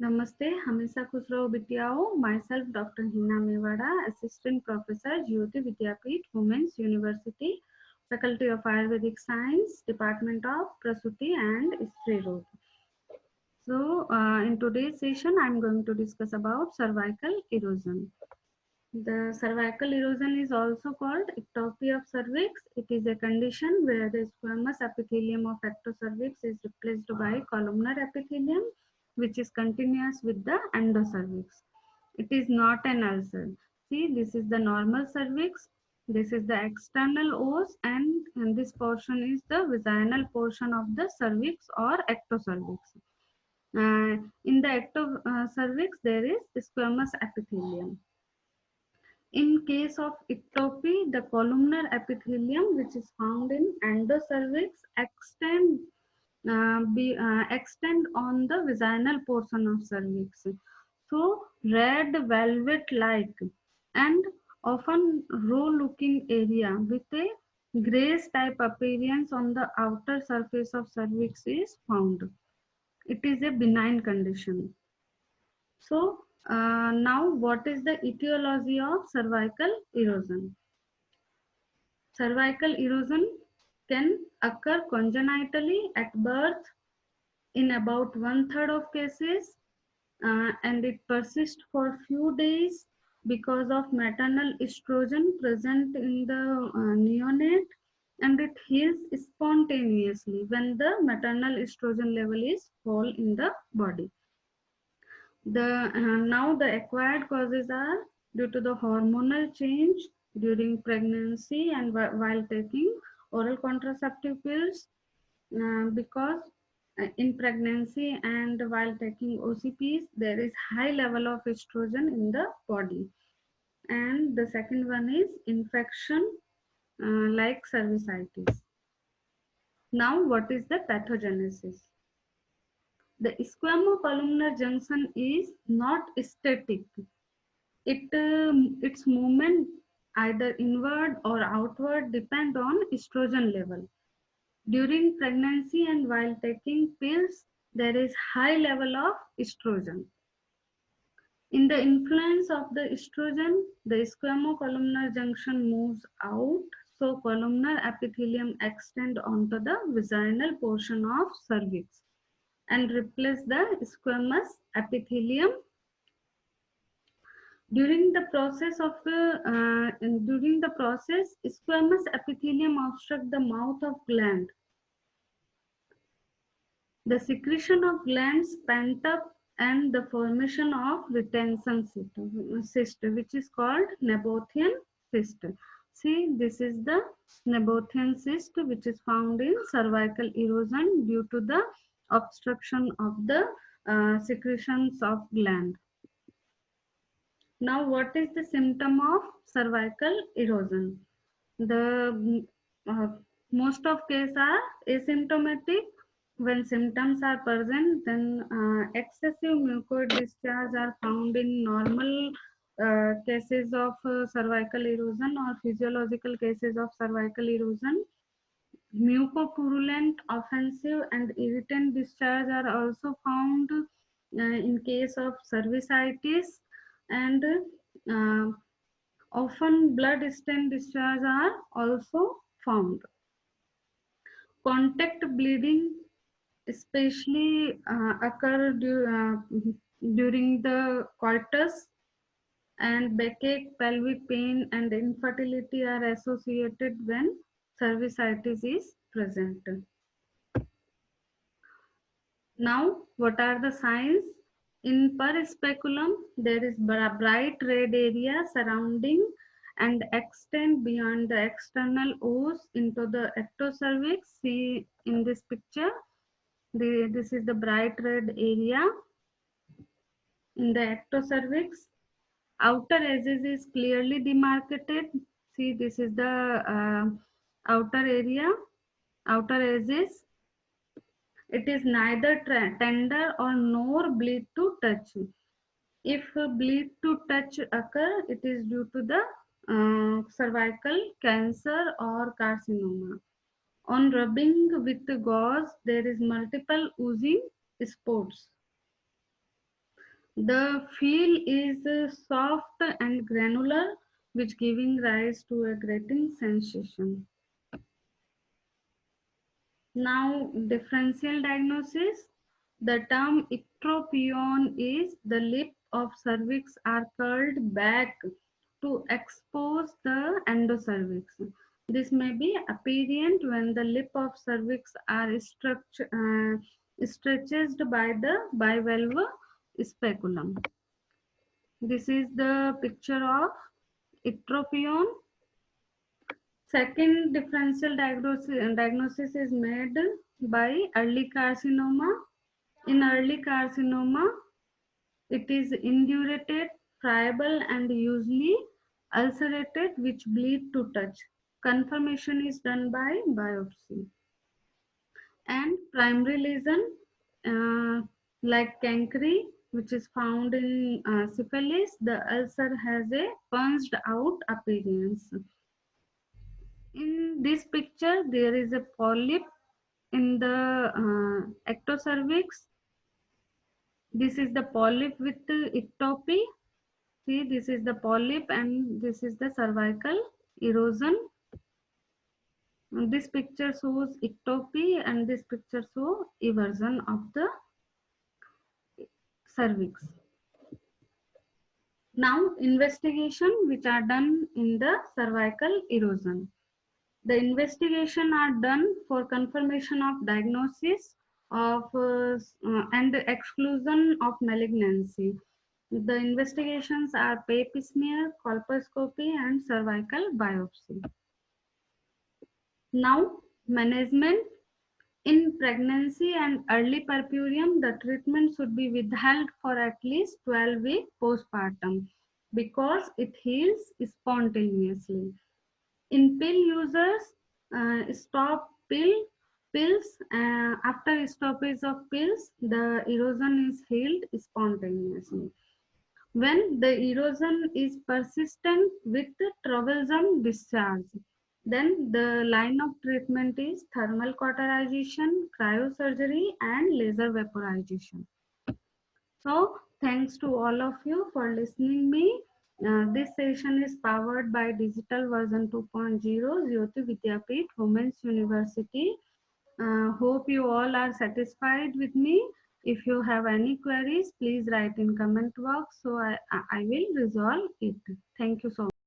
Namaste, हमेशा खुश रहो बिटियाओ। Myself Dr. Hina Mewada, Assistant Professor, Jyoti Vidyapeeth, Women's University, Faculty of Ayurvedic Science, Department of Prasuti and Stri Rog. So, in today's session, I'm going to discuss about cervical erosion. The cervical erosion is also called ectopy of cervix. It is a condition where the squamous epithelium of ectocervix is replaced by columnar epithelium, which is continuous with the endocervix. It is not an ulcer. See, this is the normal cervix. This is the external os, and this portion is the vaginal portion of the cervix or ectocervix. In the ectocervix, there is squamous epithelium. In case of ectopy, the columnar epithelium, which is found in endocervix, extend on the vaginal portion of cervix. So, red velvet-like and often raw-looking area with a grayish-type appearance on the outer surface of cervix is found. It is a benign condition. So, now what is the etiology of cervical erosion? Cervical erosion can occur congenitally at birth in about 1/3 of cases, and it persists for few days because of maternal estrogen present in the neonate, and it heals spontaneously when the maternal estrogen level is full in the body. Now the acquired causes are due to the hormonal change during pregnancy and while taking oral contraceptive pills, because in pregnancy and while taking OCPs there is high level of estrogen in the body. And the second one is infection, like cervicitis. Now what is the pathogenesis? The squamocolumnar junction is not static. Its movement either inward or outward depend on estrogen level. During pregnancy and while taking pills, there is high level of estrogen. In the influence of the estrogen, the squamocolumnar junction moves out, so columnar epithelium extend onto the vaginal portion of cervix and replace the squamous epithelium. During the process, squamous epithelium obstruct the mouth of gland. The secretion of glands pent up and the formation of retention cyst, which is called Nabothian cyst. See, this is the Nabothian cyst, which is found in cervical erosion due to the obstruction of the secretions of gland. Now, what is the symptom of cervical erosion? The most of cases are asymptomatic. When symptoms are present, then excessive mucoid discharge are found in normal cases of cervical erosion or physiological cases of cervical erosion. Mucopurulent, offensive, and irritant discharge are also found in case of cervicitis, and uh, often blood stain discharge are also found. Contact bleeding especially during the coitus, and backache, pelvic pain, and infertility are associated when cervicitis is present. Now, what are the signs? In perispeculum, there is bright red area surrounding and extend beyond the external os into the ectocervix. See in this picture, this is the bright red area in the ectocervix. Outer edges is clearly demarcated. See, this is the outer area, outer edges. It is neither tender or nor bleed to touch. If bleed to touch occur, it is due to the cervical cancer or carcinoma. On rubbing with gauze, there is multiple oozing spots. The feel is soft and granular, which giving rise to a grating sensation. Now, differential diagnosis. The term ectropion is the lip of cervix are curled back to expose the endocervix. This may be apparent when the lip of cervix are stretched by the bivalve speculum. This is the picture of ectropion. Second differential diagnosis is made by early carcinoma. In early carcinoma, it is indurated, friable, and usually ulcerated, which bleed to touch. Confirmation is done by biopsy. And primary lesion, like cancri, which is found in syphilis, the ulcer has a punched out appearance. In this picture, there is a polyp in the ectocervix. This is the polyp with ectopy. See, this is the polyp and this is the cervical erosion. And this picture shows ectopy and this picture shows eversion of the cervix. Now, investigation which are done in the cervical erosion. The investigation are done for confirmation of diagnosis of and exclusion of malignancy. The investigations are pap smear, colposcopy, and cervical biopsy. Now, management. In pregnancy and early purpurium, the treatment should be withheld for at least 12 weeks postpartum because it heals spontaneously. In pill users, stop pills. After stoppage of pills, the erosion is healed spontaneously. When the erosion is persistent with troublesome discharge, then the line of treatment is thermal cauterization, cryosurgery, and laser vaporization. So, thanks to all of you for listening me. This session is powered by Digital Version 2.0, Jyoti Vidyapeeth Women's University. Hope you all are satisfied with me. If you have any queries, please write in comment box so I will resolve it. Thank you so much.